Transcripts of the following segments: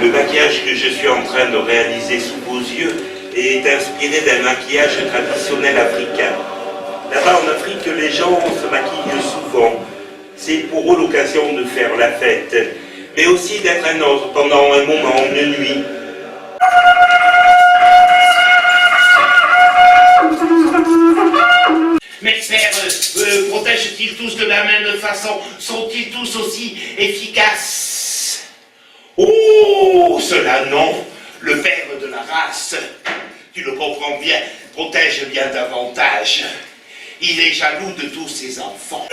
Le maquillage que je suis en train de réaliser sous vos yeux est inspiré d'un maquillage traditionnel africain. Là-bas en Afrique, les gens se maquillent souvent. C'est pour eux l'occasion de faire la fête, mais aussi d'être un autre pendant un moment, une nuit. Mes pères protègent-ils tous de la même façon? Sont-ils tous aussi efficaces? Oh, cela non. Le père de la race, tu le comprends bien, protège bien davantage. Il est jaloux de tous ses enfants.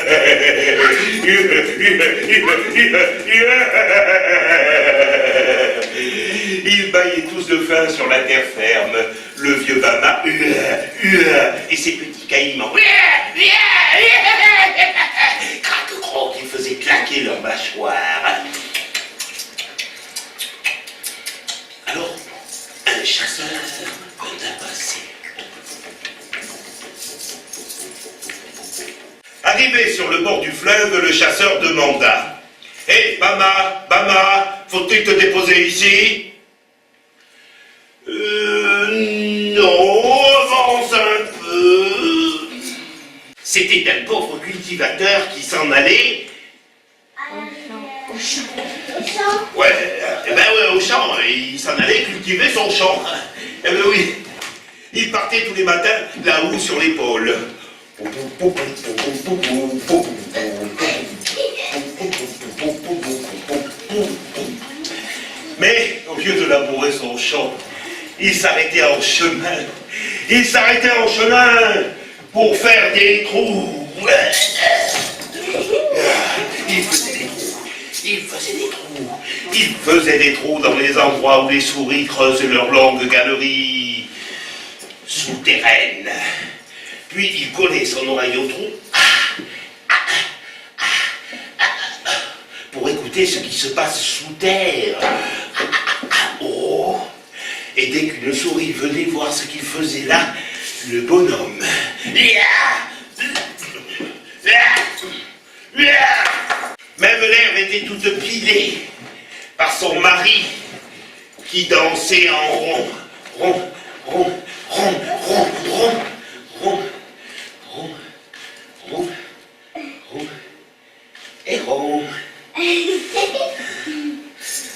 Ils bâillaient tous de faim sur la terre ferme. Le vieux Bama et ses petits caïmans. Crac-croc, ils faisaient claquer leur mâchoire. Alors, un chasseur vint passer. Arrivé sur le bord du fleuve, le chasseur demanda: « Hé, Bama, Bama, faut-il te déposer ici ?» Non, avance un peu. » C'était un pauvre cultivateur qui s'en allait. Au champ. Ouais, au champ, il s'en allait cultiver son champ. Eh ben oui, il partait tous les matins là-haut sur l'épaule. Mais au lieu de labourer son champ, il s'arrêtait en chemin. Il s'arrêtait en chemin pour faire des trous. Il faisait des trous. Il faisait des trous. Il faisait des trous dans les endroits où les souris creusent leurs longues galeries souterraines. Puis il collait son oreille au trou pour écouter ce qui se passe sous terre. Oh. Et dès qu'une souris venait voir ce qu'il faisait là, le bonhomme même l'herbe était toute pilée par son mari qui dansait en rond, rond, rond, rond, rond, rond, rond, rond, rond, rond, et rond.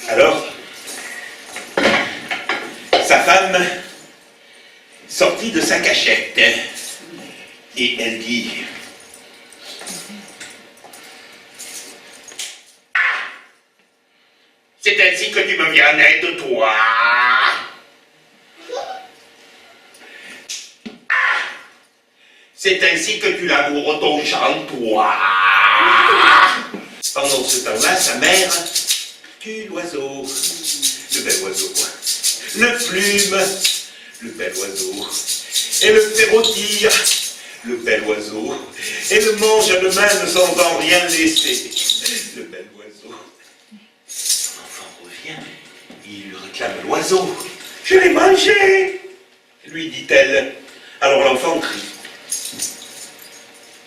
Alors, sa femme sortit de sa cachette et elle dit: « C'est ainsi que tu me viens en aide, toi. C'est ainsi que tu laboures ton champ, toi. » Pendant ce temps-là, sa mère tue l'oiseau, le bel oiseau, le plume, le bel oiseau, et le fait rôtir, le bel oiseau, et le mange à l'emain sans en rien laisser, le bel oiseau. L'enfant revient, il lui réclame l'oiseau. « Je l'ai mangé !» lui dit-elle. Alors l'enfant crie: «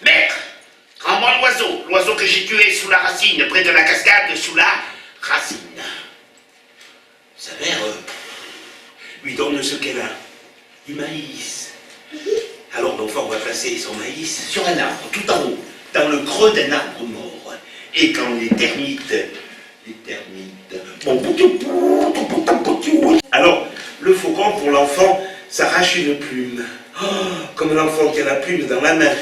Maître, rends-moi l'oiseau que j'ai tué sous la racine, près de la cascade, sous la racine. » Sa mère lui donne ce qu'elle a, du maïs. Alors l'enfant va placer son maïs sur un arbre, tout en haut, dans le creux d'un arbre mort. Et quand les termites, alors le faucon pour l'enfant s'arrache une plume. Oh, comme l'enfant tient la plume dans la main,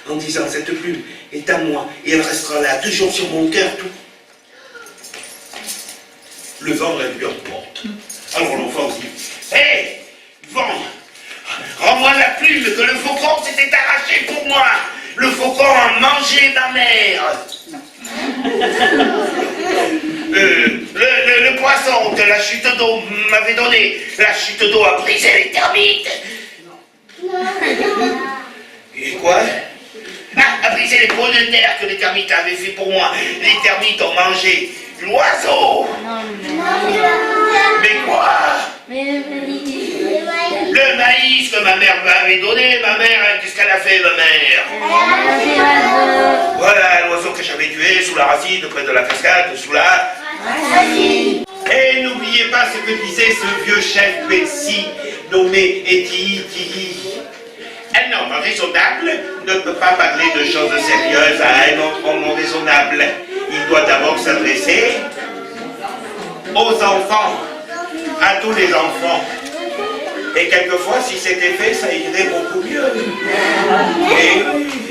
en disant: « Cette plume est à moi, et elle restera là, toujours sur mon cœur, tout. » Le vent la lui emporte. Alors l'enfant dit: « Hé, vent, rends-moi la plume que le faucon s'était arraché pour moi. Le faucon a mangé ma mère. » Le poisson que la chute d'eau m'avait donné, la chute d'eau a brisé les termites. Et quoi? A brisé les pots de terre que les termites avaient fait pour moi. Les termites ont mangé l'oiseau. Mais quoi? Le maïs que ma mère m'avait donné. Ma mère, qu'est-ce qu'elle a fait, ma mère? Voilà l'oiseau que j'avais tué sous la racine, près de la cascade, sous la racine. Et n'oubliez n'oubliez pas ce que disait ce vieux chef Betsy, nommé Eti. Un homme raisonnable ne peut pas parler de choses sérieuses à un autre homme raisonnable. Il doit d'abord s'adresser aux enfants, à tous les enfants. Et quelquefois, si c'était fait, ça irait beaucoup mieux. Et